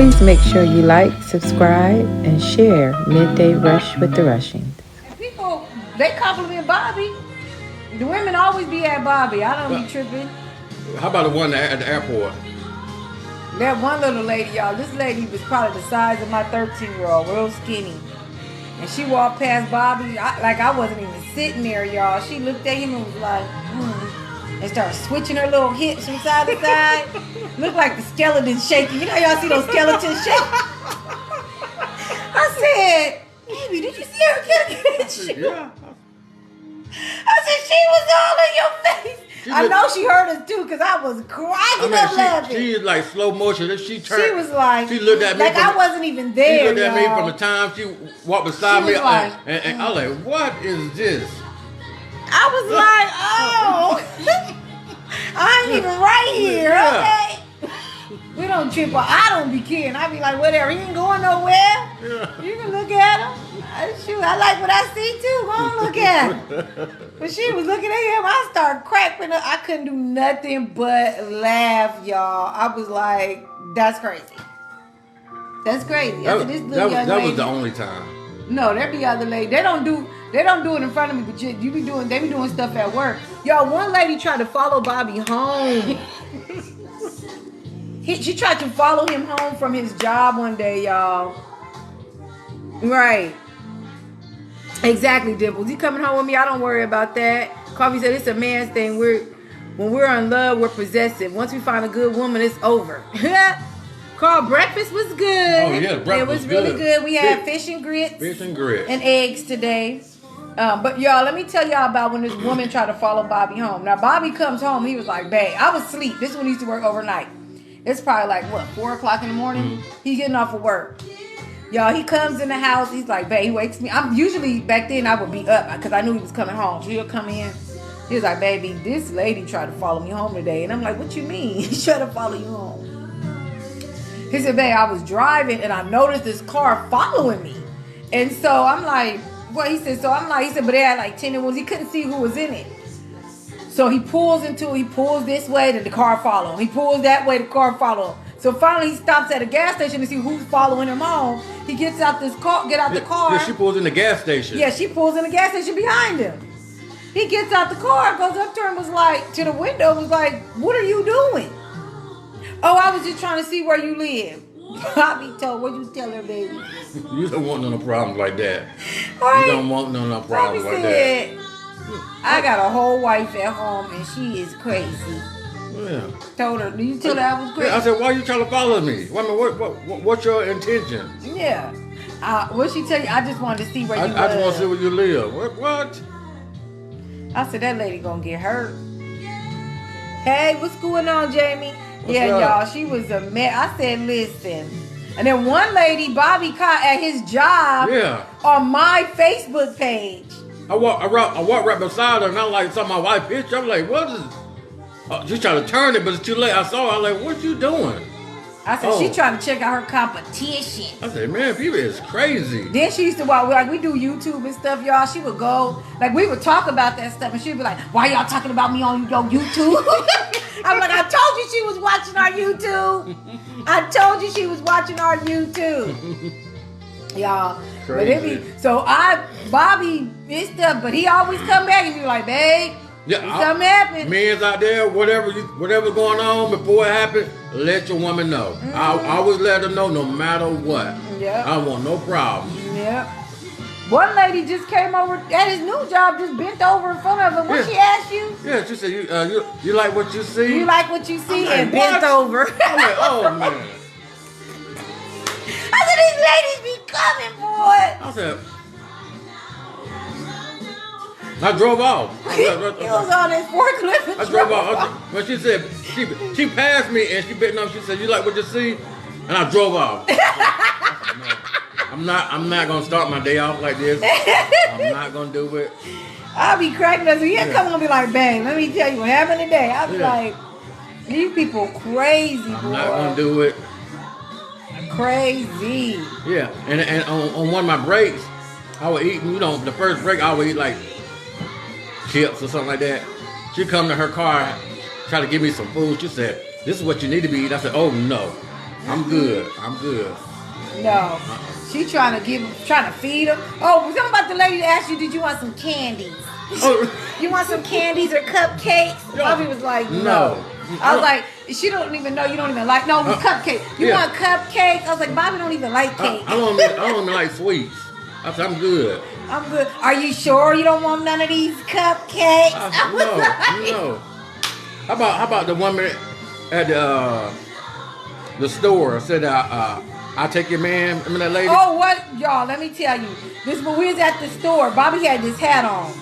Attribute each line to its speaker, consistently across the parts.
Speaker 1: Please make sure you like, subscribe, and share Midday Rush with the Rushing.
Speaker 2: And people, they compliment Bobby. The women always be at Bobby. I don't be tripping.
Speaker 3: How about the one at the airport?
Speaker 2: That one little lady, y'all. This lady was probably the size of my 13-year-old, real skinny. And she walked past Bobby, I wasn't even sitting there, y'all. She looked at him and was like, and started switching her little hips from side to side. Looked like the skeleton shaking. You know y'all see those skeletons shake? I said, baby, did you see her get
Speaker 3: Yeah.
Speaker 2: I said, she was all in your face. I know she heard us too, because I was cracking up laughing.
Speaker 3: She is like slow motion. She turned.
Speaker 2: She was like,
Speaker 3: she looked at me.
Speaker 2: Like I wasn't even there.
Speaker 3: She looked at me
Speaker 2: y'all.
Speaker 3: from the time she walked beside me,
Speaker 2: like,
Speaker 3: and I was like, "What is this?"
Speaker 2: I was like, oh, I ain't even right here.
Speaker 3: Yeah.
Speaker 2: Okay, we don't trip. I don't be kidding. I be like, whatever. He ain't going nowhere.
Speaker 3: Yeah.
Speaker 2: You can look at him. Shoot, I like what I see too. Go on, look at him. But she was looking at him. I started cracking up. I couldn't do nothing but laugh, y'all. I was like, that's crazy. That's crazy.
Speaker 3: That
Speaker 2: lady,
Speaker 3: was the only time.
Speaker 2: No, there be other lady. They don't do it in front of me, but they be doing stuff at work. Y'all, one lady tried to follow Bobby home. She tried to follow him home from his job one day, y'all. Right. Exactly, Dimples. He coming home with me. I don't worry about that. Coffee said it's a man's thing. When we're in love, we're possessive. Once we find a good woman, it's over. Carl, breakfast was good.
Speaker 3: Oh yeah, breakfast
Speaker 2: was really good. We had fish and grits.
Speaker 3: Fish and grits.
Speaker 2: And eggs today. But y'all, let me tell y'all about when this woman tried to follow Bobby home. Now, Bobby comes home. He was like, babe, I was asleep. This one used to work overnight. It's probably like, 4 o'clock in the morning? Mm-hmm. He's getting off of work. Y'all, he comes in the house. He's like, babe, he wakes me. I'm usually, back then, I would be up because I knew he was coming home. So he'll come in. He was like, baby, this lady tried to follow me home today. And I'm like, what you mean? She tried to follow you home. He said, babe, I was driving and I noticed this car following me. And so I'm like, what? He said, but they had like 10 ones. He couldn't see who was in it. So he pulls this way, then the car follow him. He pulls that way, the car follow him. So finally he stops at a gas station to see who's following him home. He gets out the car.
Speaker 3: Yeah, she pulls in the gas station.
Speaker 2: Yeah, she pulls in the gas station behind him. He gets out the car, goes up to her and was like, to the window, was like, what are you doing? Oh, I was just trying to see where you live. Bobby told, what you tell her, baby?
Speaker 3: You don't want no problems like that.
Speaker 2: Right?
Speaker 3: You don't want no problems like that.
Speaker 2: I got a whole wife at home and she is crazy.
Speaker 3: Yeah.
Speaker 2: Told her, do you tell her I was crazy?
Speaker 3: Yeah, I said, why are you trying to follow me? What's your intention?
Speaker 2: Yeah. What she tell you? I just wanted to see where you live.
Speaker 3: I just want to see where you live. What?
Speaker 2: I said, that lady gonna get hurt. Hey, what's going on, Jamie?
Speaker 3: What's up?
Speaker 2: Y'all, she was a mess. I said, listen. And then one lady, Bobby caught at his job on my Facebook page.
Speaker 3: I walked right beside her and I like saw my wife picture. I'm like, what is she's trying to turn it, but it's too late. I saw her. I'm like, what you doing?
Speaker 2: I said, she trying to check out her competition.
Speaker 3: I said, man, people is crazy.
Speaker 2: Then she used to walk, like we do YouTube and stuff, y'all. She would go, like we would talk about that stuff and she'd be like, why y'all talking about me on your YouTube? I'm like, I told you she was watching our YouTube. I told you she was watching our YouTube. Y'all.
Speaker 3: Crazy.
Speaker 2: Bobby missed stuff, but he always come back and be like, babe, something happened.
Speaker 3: Men's out there, whatever's going on before it happened, let your woman know. Mm-hmm. I always let her know no matter what.
Speaker 2: Yep.
Speaker 3: I want no problem.
Speaker 2: Yep. One lady just came over at his new job, just bent over in front of him. What she asked you?
Speaker 3: Yeah, she said, you like what you see?
Speaker 2: You like what you see?
Speaker 3: Like,
Speaker 2: and bent over.
Speaker 3: I'm like, oh, man.
Speaker 2: I said, these ladies be coming, boy.
Speaker 3: I said, I drove off.
Speaker 2: He was on his forklift.
Speaker 3: I drove off. When she said, she passed me and she bent up, she said, you like what you see? And I drove off. I'm not gonna start my day off like this. I'm not gonna do it.
Speaker 2: I'll be cracking up. So he'll come on and be like, bang, let me tell you what happened today. I'll be like, these people crazy, boy.
Speaker 3: I'm not gonna do it.
Speaker 2: Crazy.
Speaker 3: Yeah, and on one of my breaks, I would eat, the first break I would eat like chips or something like that. She'd come to her car, try to give me some food. She said, this is what you need to be eating. I said, oh no. I'm good. I'm good.
Speaker 2: No. She trying to feed him. Oh, was talking about the lady that asked you, did you want some candies?
Speaker 3: Oh,
Speaker 2: You want some candies or cupcakes?
Speaker 3: No.
Speaker 2: Bobby was like, no.
Speaker 3: No.
Speaker 2: I was like, she don't even know you don't even like, no, it was cupcake. You
Speaker 3: yeah.
Speaker 2: want cupcakes? I was like, Bobby don't even like cake.
Speaker 3: I don't even like sweets. I said, I'm good.
Speaker 2: I'm good. Are you sure you don't want none of these cupcakes? I was like,
Speaker 3: No. How about the woman at the store said, I'll take your man. Remember that lady?
Speaker 2: Oh, what? Y'all, let me tell you. This when we was at the store, Bobby had this hat on.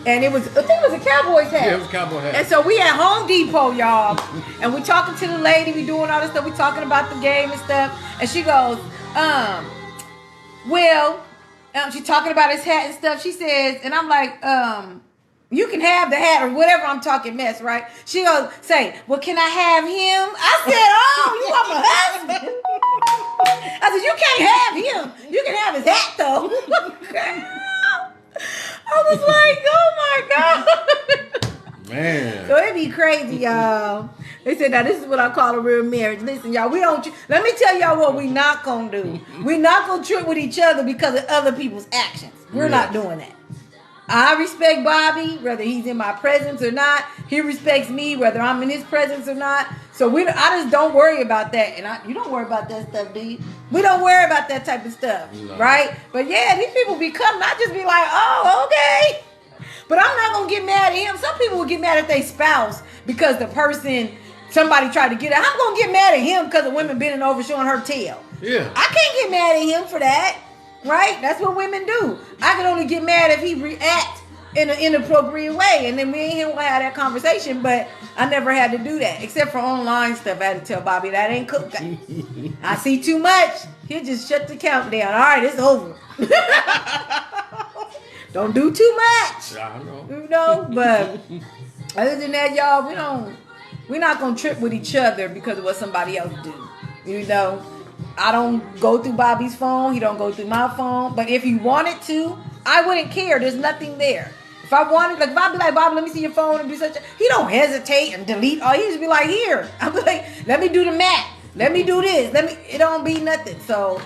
Speaker 2: And I think it was a Cowboys hat.
Speaker 3: Yeah, it was a cowboy hat.
Speaker 2: And so we at Home Depot, y'all. And we talking to the lady, we doing all this stuff, we talking about the game and stuff. And she goes, she talking about his hat and stuff. She says, and I'm like, you can have the hat or whatever. I'm talking mess, right? She goes, say, well, can I have him? I said, oh, you want my husband? I said, you can't have him. You can have his hat, though. I was like, oh, my God.
Speaker 3: Man.
Speaker 2: So it'd be crazy, y'all. They said, now this is what I call a real marriage. Listen, y'all, let me tell y'all what we not going to do. We're not going to trip with each other because of other people's actions. We're not doing that. I respect Bobby, whether he's in my presence or not. He respects me, whether I'm in his presence or not. So I just don't worry about that. And you don't worry about that stuff, do you? We don't worry about that type of stuff, right? But yeah, these people not just be like, oh, okay. But I'm not going to get mad at him. Some people will get mad at their spouse because somebody tried to get it. I'm going to get mad at him because of women bending over showing her tail.
Speaker 3: Yeah.
Speaker 2: I can't get mad at him for that. Right? That's what women do. I can only get mad if he reacts in an inappropriate way. And then me and him will have that conversation, but I never had to do that. Except for online stuff. I had to tell Bobby that ain't cooked. I see too much. He'll just shut the countdown. All right, it's over. Don't do too much.
Speaker 3: I know.
Speaker 2: You know, but other than that, y'all, we're not gonna trip with each other because of what somebody else do. You know? I don't go through Bobby's phone. He don't go through my phone. But if he wanted to, I wouldn't care. There's nothing there. If I wanted, like, if I'd be like, Bobby, let me see your phone and do such a, he don't hesitate and delete. He just be like, here. I'm like, let me do the math. Let me do this. It don't be nothing. So,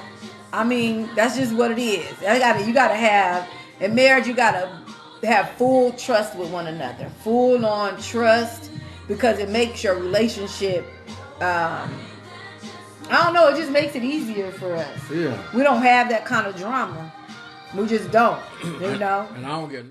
Speaker 2: I mean, that's just what it is. You gotta have, in marriage, you gotta have full trust with one another. Full on trust, because it makes your relationship, I don't know, it just makes it easier for us.
Speaker 3: Yeah.
Speaker 2: We don't have that kind of drama. We just don't, you know?
Speaker 3: And I don't get no